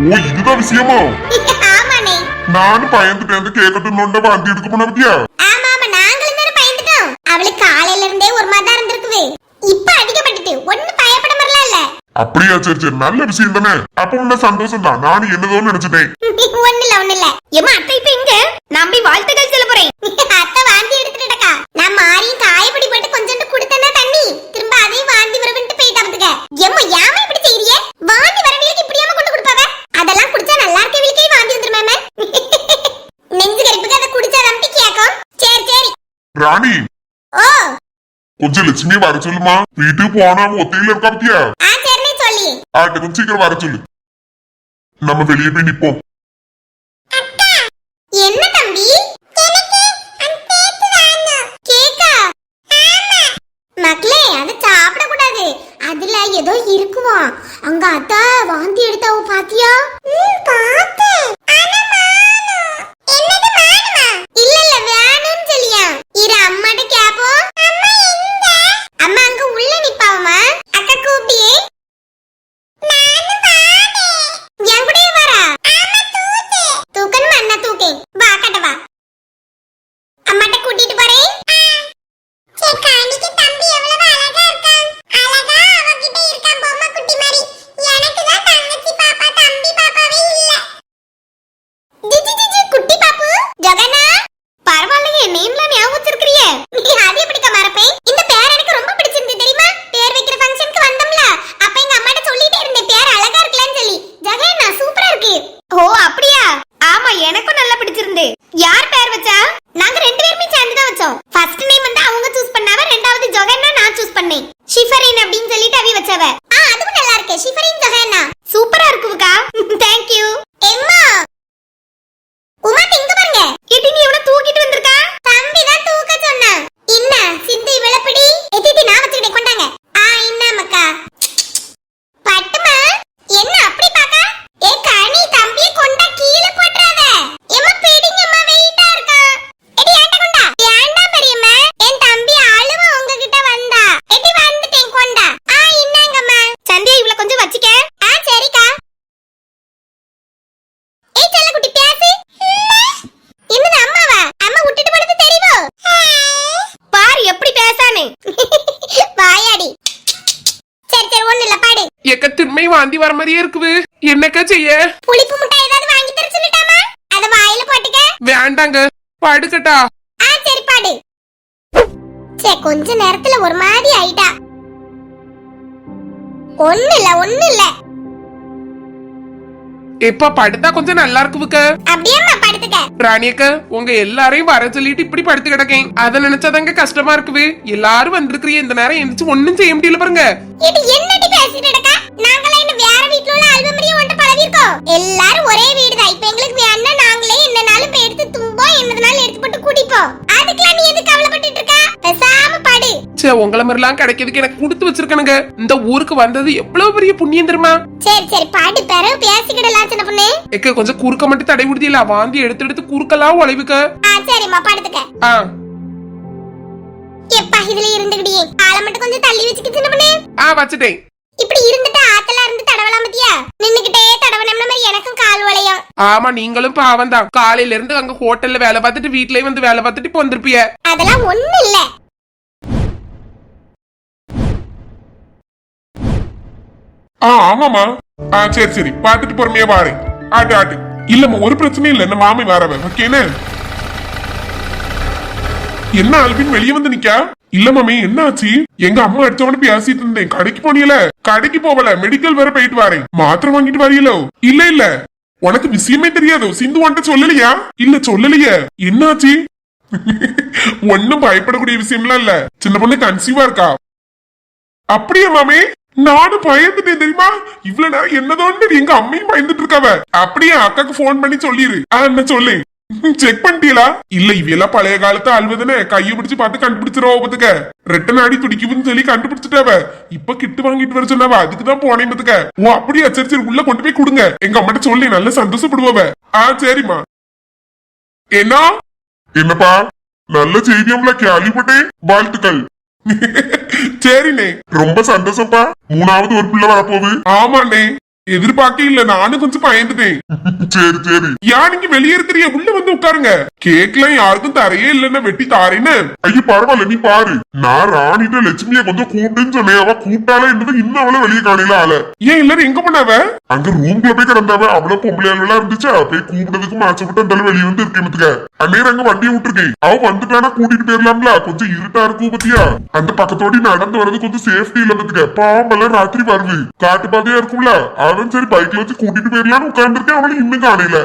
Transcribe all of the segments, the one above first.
ஓ இதுதான் விஷயமா? ஆமாண்ணே. நானும் பயந்துட்டேன் கேட்கட்டும்னு வாந்தி எடுக்க போன பத்தியா? ஆமா ஆமா நாங்களும் தான பயந்துட்டோம். அவளுக்கு காலையில இருந்தே ஒரு மாதிரி தான் இருந்திருக்குது. இப்ப அதிகப்பட்டுட்டு ஒண்ணு பயப்பட மாதிரிலாம் இல்ல. அப்படியா? சரி சரி நல்ல விஷயம் தானே. அப்ப உள்ள சந்தோஷம் தான். நானும் என்னதோன்னு நினைச்சிட்டேன். ஒண்ணு இல்ல. ஏமா அத்தை இப்ப எங்க? நான் போய் வாழ்த்துக்கள் சொல்ல போறேன். அத்தை வாந்தி எடுத்துட்டடக்கா. நான் மாறியும் காயப்படி போட்டு கொஞ்சம் குடுத்தனா தண்ணி திரும்ப அதையும் வாந்தி வரவிட்டு போயிட்டாமதுங்க. ஏமா யாம இப்படி செய்றியே? வாந்தி வரவில்லைக்கு இப்படியாம கொண்டு கொடுப்பாவ? அதெல்லாம் குடிச்சா நல்லா இருக்கவில்லைக்கே வாந்தி வந்துருமே. நெஞ்சு கரிப்புக்கு அதை குடிச்சா நம்பி கேக்கும். சரி சரி ராணி. ஓ கொஞ்சம் லட்சுமி வர சொல்லுமா. வீட்டுக்கு போனா ஒத்தையில இருக்கா பத்தியா? சரின்னு சொல்லி ஆட்ட கொஞ்சம் சீக்கிரம் வர சொல்லு. நம்ம வெளியே போய் நிப்போம். என்ன தம்பி? எனக்கு அந்த வேணும். கேக்கா? ஆமா. மக்களே அத சாப்பிட கூடாது. அதுல ஏதோ இருக்குமா? அங்க அத்தா வாந்தி எடுத்தாவ பாத்தியா? பார்த்தேன். ஆனா மானும். என்னது மானுமா? இல்ல வேணும்னு சொல்லியா. இரு அம்மாட்ட கேப்போம். அம்மா எங்க? அம்மா அங்க உள்ள நிப்பாவமா. அக்கா கூப்பிடியே. நானும் வாரேன். என் கூடயே வரா? ஆமா தூக்கு. தூக்கணும் அண்ணா தூக்கு. வா கட்ட வா. அம்மாட்ட கூட்டிட்டு போறேன். சே காணிக்கு தம்பி எவ்வளவு அழகா இருக்கான். அழகா அவகிட்ட இருக்கான் பொம்மை குட்டி மாதிரி. எனக்கு தான் தங்கச்சி பாப்பா தம்பி பாப்பாவே இல்ல. ஜிஜி குட்டி பாப்பு. ஜகனா பரவாயில்லையே நேம்ல ஞாபகம் வச்சிருக்கிறியே. அது எப்படிக்கா மறப்பேன்? இந்த பேர் எனக்கு ரொம்ப பிடிச்சிருந்து தெரியுமா? பேர் வைக்கிற ஃபங்க்ஷனுக்கு வந்தோம்ல அப்ப எங்க அம்மாட்ட சொல்லிட்டே இருந்தேன் பேர் அழகா இருக்குன்னு சொல்லி. ஜகனா சூப்பரா இருக்கு. ஓ அப்படியா? ஆமா எனக்கும் நல்லா பிடிச்சிருந்து. யார் பேர் வச்சா? நாங்க ரெண்டு பேருமே சேர்ந்து தான் வச்சோம். ஃபர்ஸ்ட் நேம் வந்து அவங்க சூஸ் பண்ணாவ, ரெண்டாவது ஜொகன்னா நான் சூஸ் பண்ணேன். ஷிஃபரின் அப்படின்னு சொல்லிட்டு அவி வச்சவ. அதுவும் நல்லா இருக்கு. ஷிஃபரின் ஜொகன்னா சூப்பரா இருக்குக்கா. Thank you. எம்மா உமா இங்க பாருங்க. இது நீ இவனை தூக்கிட்டு வந்திருக்கா? தம்பி தான் தூக்க சொன்னா. என்ன சிந்து இவளப்படி? எதிதி நான் வச்சுக்கிட்டே கொண்டாங்க. இன்னமக்கா. பட்டுமா என்ன அப்படி பாக்க? ஏ கனி தம்பியை கொண்டா கீழே போட்றாத. எம்மா பேடிங்கம்மா வெயிட்டா இருக்கா. எடி ஏண்ட கொண்டா. ஏண்டா பெரியம்மா? என் தம்பி அழுவ உங்ககிட்ட வந்தா. எடி வந்துட்டேன் கொண்டா. இன்னாங்கம்மா. சந்தியா இவள கொஞ்சம் வச்சிக்க. சரிக்கா. ஏய் செல்ல குட்டி பேசு. என்னது அம்மாவா? அம்மா விட்டுட்டு போறது தெரியுமோ? பாரு எப்படி பேசானே. வாயாடி. சரி ஒண்ணு இல்ல பாடு. எக்க திரும்பி வாந்தி வர மாதிரியே இருக்குது. என்னக்கா செய்ய? புளிப்பு முட்டாய் ஏதாவது வாங்கி தர சொல்லிட்டாமா? அத வாயில போட்டுக்க. வேண்டாங்க படுக்கட்டா. சரி பாடு. கொஞ்ச நேரத்துல ஒரு மாதிரி ஆயிட்டா. ஒண்ணு இல்ல இப்ப படுத்தா கொஞ்சம் நல்லா இருக்குவுக்க. அப்படியேம்மா படுத்துக்க. ராணியக்க உங்க எல்லாரையும் வர சொல்லிட்டு இப்படி படுத்து கிடக்கேன். அத நினைச்சாதாங்க கஷ்டமா இருக்குது. எல்லாரும் வந்திருக்கிறீ இந்த நேரம் எந்திரிச்சு ஒண்ணும் செய்ய முடியல பாருங்க. இது என்னடி பேசிட்டு இருக்கா? நாங்களே இன்னும் வேற வீட்ல உள்ள அல்வமரியை ஒன்று பழவி இருக்கோம். எல்லாரும் ஒரே வீடு தான். இப்ப எங்களுக்கு வேணா நாங்களே என்னனாலும் போய் எடுத்து தும்போம், என்னதுனாலும் எடுத்து போட்டு குடிப்போம். அதுக்கெல்லாம் நீ எதுக்கு கவலைப்பட்டுட்டு இருக்கா? பேசாம படு. சே உங்களை மாதிரிலாம் கிடைக்கிறதுக்கு எனக்கு கொடுத்து வச்சிருக்கணுங்க. இந்த ஊருக்கு வந்தது எவ்வளவு பெரிய புண்ணியம் தெரியுமா? சரி பாடு பிறகு பேசிக்கிடலாம் சின்ன பொண்ணு. எக்க கொஞ்சம் குறுக்க மட்டும் தடை விடுதியில வாந்தி எடுத்து குறுக்கலாம் உழைவுக்க. சரிம்மா படுத்துக்க. எப்பா இதுல இருந்துகிட்டே ஆளை மட்டும் கொஞ்சம் தள்ளி வச்சுக்க சின்ன பொண்ணு. வச்சுட்டேன். இப்படி இருந்துட்டு ஆத்தல இருந்து தடவலாம் பத்தியா? நின்னுகிட்டே தடவனம்ன மாதிரி எனக்கும் கால் வளையும். ஆமா நீங்களும் பாவம் தான். காலையில இருந்து அங்க ஹோட்டல்ல வேலை பார்த்துட்டு வீட்லயே வந்து வேலை பார்த்துட்டு இப்ப வந்திருப்பிய. அதெல்லாம் ஒண்ணு இல்ல. ஆமாமா. சரி பாத்துட்டு பொறுமையா வாரேன். ஆட்டு இல்லம்மா ஒரு பிரச்சனையும் இல்ல. என்ன மாமி வரவன் ஓகேன்னு. என்ன அல்பின் வெளியே வந்து நிக்கா? இல்ல மாமி என்ன ஆச்சு? எங்க அம்மா அடிச்சவன பேசிட்டு இருந்தேன். கடைக்கு போனியல? கடைக்கு போகல, மெடிக்கல் வேற போயிட்டு வரேன். மாத்திரை வாங்கிட்டு வரீங்களோ? இல்ல உனக்கு விஷயமே தெரியாதோ? சிந்து வந்துட்டு சொல்லலையா? இல்ல சொல்லலையே. என்னாச்சு? ஒன்னும் பயப்படக்கூடிய விஷயம்லாம் இல்ல. சின்ன பொண்ணு கன்சீவா இருக்கா. அப்படியா மாமி? நானும் பயந்துட்டேன் தெரியுமா? இவ்வளவு நேரம் என்னதோன்னு எங்க அம்மையும் பயந்துட்டு இருக்காவ. அப்படியே அக்காக்கு போன் பண்ணி சொல்லிரு. என்ன சொல்லு. செக் பண்ணிட்டீங்களா? இல்ல இவையெல்லாம் பழைய காலத்து அழுவதுன்னு கையை பிடிச்சு பார்த்து கண்டுபிடிச்சிருவா. பத்துக்க ரெட்ட நாடி துடிக்குதுன்னு சொல்லி கண்டுபிடிச்சிட்டாவ. இப்ப கிட்டு வாங்கிட்டு வர சொன்னாவ. அதுக்குதான் போனேன் பத்துக்க. ஓ அப்படியா? சரி உள்ள கொண்டு போய் கொடுங்க. எங்க அம்மாட்ட சொல்லி நல்ல சந்தோஷப்படுவாவ. சரிம்மா. என்னப்பா நல்ல செய்தியம்ல கேள்விப்பட்டேன். வாழ்த்துக்கள். சரிண்ணே ரொம்ப சந்தோஷப்பா. மூணாவது ஒரு பிள்ளை வரப்போகுது. ஆமாண்ணே. எதிர்பார்க்க இல்ல, நானும் கொஞ்சம் பயந்துட்டேன். சரி சரி, ஏன் நீங்க வெளியே இருக்கிறிய, உள்ள வந்து உட்காருங்க. கேக்லாம் யாருக்கும் தரையே இல்லன்னா வெட்டி தாரேன்னு. ஐயோ பரவாயில்ல, நீ பாரு. நான் ராணிட்ட லட்சுமிய கொஞ்சம் கூப்பிட்டுன்னு சொன்னேன். அவ கூப்பிட்டாலே என்னது, இன்னும் அவள வெளியே காணையில ஆள. ஏன் எல்லாரும் எங்க பண்ணாவ? அங்க ரூம்ல போய் கிடந்தாவ. அவ்வளவு பொம்பளையாளா இருந்துச்சா, போய் கூப்பிட்டதுக்கு மாச்சப்பட்டு அந்த வெளியே வந்து இருக்கேன். அந்நேரம் அங்க வண்டியை விட்டுருக்கேன். அவ வந்துட்டானா கூட்டிட்டு போயிடலாம்ல, கொஞ்சம் இருட்டா இருக்கும் பத்தியா. அந்த பக்கத்தோடி நடந்து வர்றது கொஞ்சம் சேஃப்டி இல்ல பத்துக்க. பாம்பெல்லாம் ராத்திரி வருது, காட்டு பாதையா இருக்கும்ல. அவன் சரி பைக்ல வச்சு கூட்டிட்டு போயிடலான்னு உட்கார்ந்துருக்கேன். அவளை இன்னும் காணையில.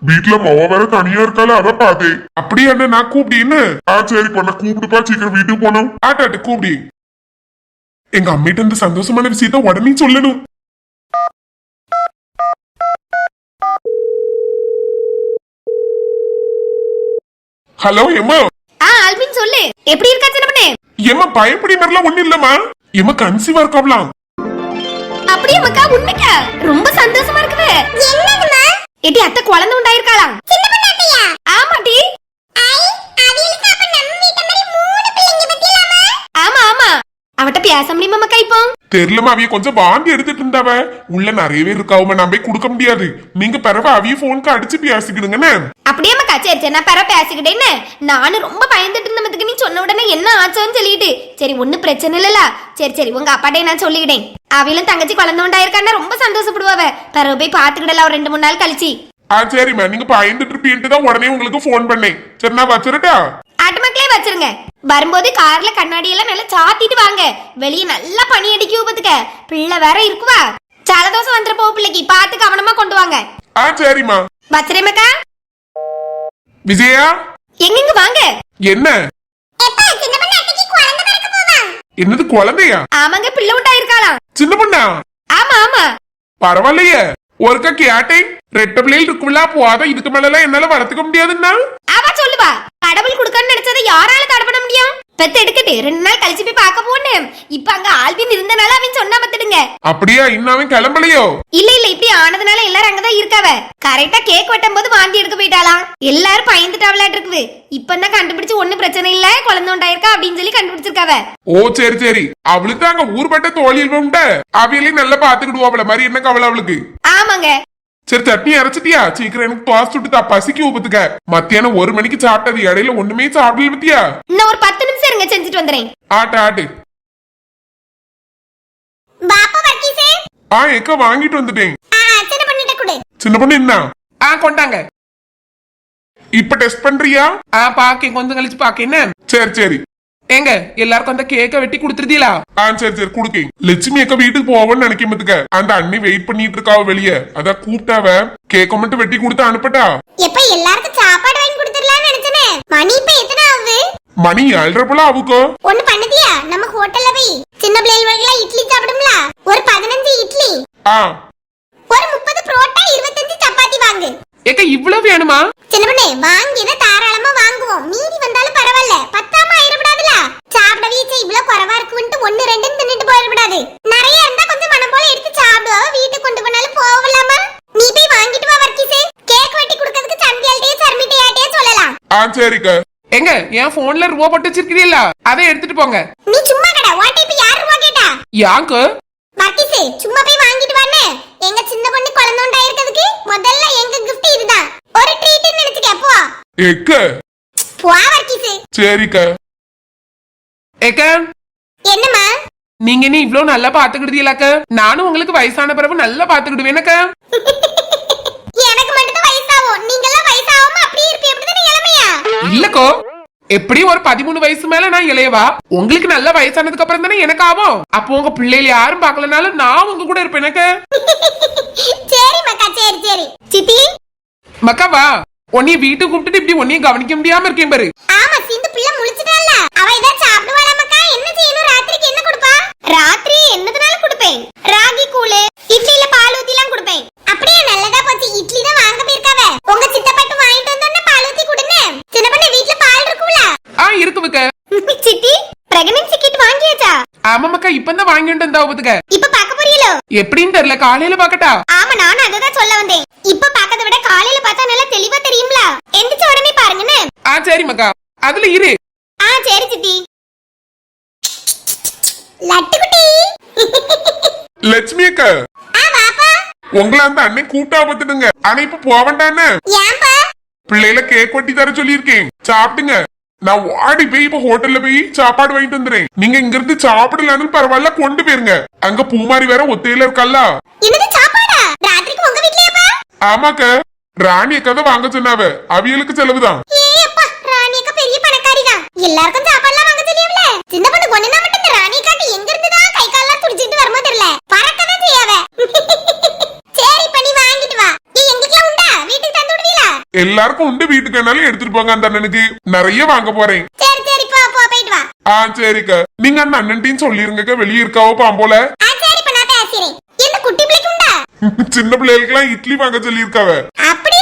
வீட்டுல மொவ வேற தனியா இருக்கால, அதான் பார்த்தேன். அப்படியே என்ன நான் கூப்பிடின்னு? சரி பொண்ண கூப்பிடுப்பா, சீக்கிரம் வீட்டுக்கு போனோம். ஆட்டாட்டு கூப்பிடி. எங்க அம்மிட்ட இந்த சந்தோஷமான விஷயத்த உடனே சொல்லணும். ஹலோ எம்மா. ஆல்பின் சொல்லு, எப்படி இருக்கா சின்ன பொண்ணு? எம்மா பயப்படி மாதிரிலாம் ஒண்ணு இல்லம்மா. எம்மா கன்சீவா இருக்காவலாம். அப்படியே மக்கா, உண்மைக்கா ரொம்ப சந்தோஷமா இருக்குது. என்னதுமா? ஏடி அத்தை குழந்தை உண்டாயிருக்காளாம். சின்ன பொண்ணு அத்தையா? ஆமாடி. ஐ அவியலுக்கு அப்ப நம்ம வீட்ல மாதிரி 3 பிள்ளைங்க பத்திலாமா? ஆமா ஆமா. அவட்ட பேச முடியுமா மக்கா இப்போ? தெரியலமா, அவிய கொஞ்சம் வாந்தி எடுத்துட்டு இருந்தாவ. உள்ள நிறைய பேர் இருக்காவ, நான் போய் கொடுக்க முடியாது. நீங்க பிறகு அவிய போனுக்கு அடிச்சு பேசிக்கிடுங்கன்னு. அப்படியே மக்கா, சரி சரி, நான் பெற பேசிக்கிட்டேன்னு. நானும் ரொம்ப பயந்துட்டு இருந்ததுக்கு நீ சொன்ன உடனே என்ன ஆச்சோன்னு சொல்லிட்டு, சரி ஒன்னும் பிரச்சனை இல்லல. சரி சரி, உங்க அப்பாட்டே நான் சொல்லிக்கிட்டேன். அவியலும் தங்கச்சி குழந்தை உண்டாயிருக்கான்னா ரொம்ப சந்தோஷப்படுவாவ. பிறகு போய் பாத்துக்கிடலாம் ஒரு 2-3 நாள் கழிச்சு. சரிம்மா, நீங்க பயந்துட்டு இருப்பீன்ட்டு தான் உடனே உங்களுக்கு போன் பண்ணேன். சரி நான் வச்சிருட்டா? ஆட்டோமேட்டிக்கலே வச்சிருங்க. வரும்போது கார்ல கண்ணாடி எல்லாம் நல்லா சாத்திட்டு வாங்க. வெளியே நல்லா பனி அடிக்கும் பத்துக்க. பிள்ளை வேற இருக்குவா. ஜலதோஷம் வந்துற போ பிள்ளைக்கு, பார்த்து கவனமா கொண்டு வாங்க. சரிம்மா வச்சிரேமக்கா. விஜயா எங்க வாங்க. என்ன? என்னது குழந்தையா? ஆமாங்க, பிள்ளை உண்டாயிருக்காளாம். சின்ன பொண்ணா? ஆமா ஆமா. பரவாயில்லையே, ஒருக்கா கேட்டேன். ரெட்ட பிள்ளைகள் இருக்குல்ல, போத இதுக்கு மேல என்னால வளர்த்துக்க முடியாதுன்னா அவ சொல்லுவா. கடவுள் குடுக்கன்னு நினைச்சதை யாரால தடை பண்ண முடியும்? பெத்து எடுக்கட்டு 2 நாள் கழிச்சு போய் பார்க்க போனேன். இப்ப அங்க ஆல்பின் இருந்தனால அவன் சொன்னா பத்துடுங்க. அப்படியா? இன்னும் அவன் கிளம்பலையோ? இல்ல இல்ல, இப்படி ஆனதுனால எல்லாரும் அங்கதான் இருக்காவ. கரெக்டா கேக் வெட்டும் போது வாந்தி எடுக்க போயிட்டாலாம். எல்லாரும் பயந்துட்டாவலாட்டு இருக்குது. இப்பதான் கண்டுபிடிச்சு ஒண்ணு பிரச்சனை இல்ல, குழந்தை உண்டாயிருக்கா அப்படின்னு சொல்லி கண்டுபிடிச்சிருக்காவ. ஓ சரி சரி. அவளுக்கு அங்க ஊர்பட்ட தோழியில் உண்டு. அவையிலையும் நல்லா பாத்துக்கிடுவாப்ல மாதிரி. என்ன கவலை அவளுக்கு? ஆமாங்க. சரி சட்னி அரைச்சிட்டியா? சீக்கிரம் எனக்கு தோசை சுட்டுதா, பசிக்கு ஊப்பத்துக்க. மத்தியானம் 1 மணிக்கு சாப்பிட்டது, இடையில ஒண்ணுமே சாப்பிடல பத்தியா? இன்னும் ஒரு 10 நிமிஷம் இருங்க, செஞ்சுட்டு வந்துறேன். ஆட்டு ஆட்டு. பாப்பா வர்க்கீஸே. எக்க வாங்கிட்டு வந்துட்டேன். சின்ன பண்ணிட்ட கொடு. சின்ன பொண்ணு என்ன? கொண்டாங்க. இப்ப டெஸ்ட் பண்றியா? பாக்கேன், கொஞ்சம் கழிச்சு பாக்கேன். என்ன? சரி சரி. எங்க எல்லாருக்கும் அந்த கேக்க வெட்டி கொடுத்துருதீங்களா? சரி சரி குடுக்கேன். லட்சுமி அக்கா வீட்டுக்கு போவோம்னு நினைக்க. அந்த அண்ணி வெயிட் பண்ணிட்டு இருக்காவ வெளியே. அதான் கூப்பிட்டாவ. கேக்க மட்டும் வெட்டி கொடுத்து அனுப்பட்டா? எப்ப எல்லாருக்கும் சாப்பாடு வாங்கி கொடுத்துடலாம்னு நினைச்சனே. மணி இப்ப எத்தனை ஆகுது? மணி 7:30 போல ஆகுக்கோ. ஒண்ணு பண்ணுதியா? நம்ம ஹோட்டல்ல போய் சின்ன பிள்ளைகளுக்கு இட்லி சாப்பிடும்ல, ஒரு 15 இட்லி, ஒரு 30 புரோட்டா, 25 சப்பாத்தி வாங்கு. ஏக்க இவ்வளவு வேணுமா? சின்ன பொண்ணே, வாங்கியத தாராளமா வாங்குவோம். மீதி வந்தாலும் பரவாயில்ல, பத்தாம ஆயிரப்படாதுல. சாப்பிட வீச்சை இவ்வளவு குறைவா இருக்குன்ட்டு 1-2 தின்னுட்டு போயிடக்கூடாது. நிறைய இருந்தா கொஞ்சம் மனம் போல எடுத்து சாப்பிடுவோம். வீட்டுக்கு கொண்டு போனாலும் போகலாமா? நீ போய் வாங்கிட்டு வா வர்க்கீஸே. கேக் வெட்டி கொடுக்கிறதுக்கு சந்தியால்ட்டே சர்மிட்டையாட்டே சொல்லலாம். சரிக்கா. எங்க என் போன்ல ரூபா போட்டு வச்சிருக்கீங்களா? அதை எடுத்துட்டு போங்க. நீ சும்மா கடை ஓடிபி யார் ரூபா கேட்டா? யாக்கு வர்க்கீஸே, சும்மா போய் வாங்கிட்டு வானே. எங்க சின்ன பொண்ணு குழந்தை உண்டாயிருக்கிறதுக்கு முதல்ல எங்க gift இதுதான். ஒரு ட்ரீட்னு நினைச்சுக்க போ. எக்க போ வர்க்கீஸே. சரிக்கா. ஏக்க என்னம்மா? நீங்க நீ இவ்வளவு நல்லா பாத்துக்கிடுதீங்களாக்க? நானும் உங்களுக்கு வயசான பிறகு நல்லா பாத்துக்கிடுவேனக்க. எனக்கு மட்டும் தான் வயசாகும். நீங்க எல்லாம் வயசாகாம அப்படியே இருப்பீங்க. அப்படிதான் இளமையா? இல்லக்கோ, எப்படி ஒரு 13 வயசு மேல நான் இளையவா. உங்களுக்கு நல்ல வயசானதுக்கு அப்புறம் தானே எனக்கு ஆகும். அப்போ உங்க பிள்ளைகள் யாரும் பாக்கலனாலும் நான் உங்க கூட இருப்பேன். எனக்கு சரி மக்கா, சரி சரி. சித்தி மக்கா வா. உன்னைய வீட்டுக்கு கூப்பிட்டு இப்படி உன்னைய கவனிக்க முடியாம இருக்கேன் பாரு. ஆமா, சிந்து பிள்ளை முழிச்சிட்டால. அவ இத சாப்பிடுவாளா மக்கா? என்ன செய்யணும்? ராத்திரிக்கு என்ன கொடுப்பா? ராத்திரி என்னதுனாலும் கொடுப்பேன். ராகி கூழ், இட்லில பால் ஊத்திலாம் கொடுப்பேன். அப்படியே நல்லதா போச்சு. இட்லி தான் வாங்க போயிருக்காவ. உங்க சித்தப்பாட்டு வாங்கிட்டு வந்தோம்னா பால் ஊத்தி கொடுங்க. சின்ன பண்ண வீட்ல பால் இருக்கும்ல? இருக்குவுக்க. சித்தி பிரெக்னன்சி கிட் வாங்கியாச்சா? ஆமா மக்கா, இப்பதான் வாங்கிட்டு வந்தா ஒதுக்க. இப்ப பாக்க போறீங்களோ? எப்படின்னு தெரியல, காலையில பாக்கட்டா? ஆமா, நானும் அததான் சொல்ல வந்தேன். இப்ப பாக்கறத விட காலையில பார்த்தா நல்லா தெளிவா தெரியும்ல. எந்திரிச்ச உடனே பாருங்கன்னு. சரி மக்கா, அதுல இரு. சரி சித்தி. லட்டு குட்டி. லட்சுமி அக்கா, வாப்பா. உங்களை அந்த அண்ணன் கூட்டா பத்துடுங்க. ஆனா இப்ப போவேண்டானே. ஏன்பா? பிள்ளையில கேக் வெட்டி தர சொல்லியிருக்கேன், சாப்பிடுங்க. நான் ஓடி போய் இப்ப ஹோட்டல்ல போய் சாப்பாடு வாங்கிட்டு வந்துடுறேன். நீங்க இங்க இருந்து சாப்பிடலான்னு பரவாயில்ல, கொண்டு போயிருங்க. அங்க பூமாரி வேற ஒத்தையில இருக்கல்ல. என்னது சாப்பாடா? ராத்திரிக்கு உங்க வீட்லயாப்பா? ஆமாக்க, ராணி அக்கா தான் வாங்க சொன்னாவ. அவியலுக்கு செலவுதான். ஏய் அப்பா, ராணி அக்கா பெரிய பணக்காரிதான். எல்லாருக்கும் சாப்பாடுலாம் வாங்க சொல்லியவல. சின்ன பொண்ணு கொண்டுனா மட்டும் இந்த ராணி அக்காக்கு எங்க இருந்து தான் கை கால்லாம் துடிச்சிட்டு வருமோ தெரியல. பறக்கதான் செய்யாவ. சரி பண்ணி வாங்கிட்டு வா. ஏய் எங்களுக்குலாம் உண்டா? வீட்டுக்கு தந்து விடுவீங்களா? எல்லாருக்கும் உண்டு, வீட்டுக்கு என்னாலும் எடுத்துட்டு போங்க. அந்த அண்ணனுக்கு நிறைய வாங்க போறேன். சரி சரி போ போ போயிட்டு வா. சரிக்கா. நீங்க அந்த அண்ணன்ட்டையும் சொல்லிருங்க, வெளியே இருக்காவோ பாம்போல. சரி இப்ப நான் பேசுறேன். இந்த குட்டி பிள்ளைக்கு உண்டா? சின்ன பிள்ளைகளுக்கு எல்லாம் இட்லி வாங்க சொல்லியிருக்காவ. அப்படி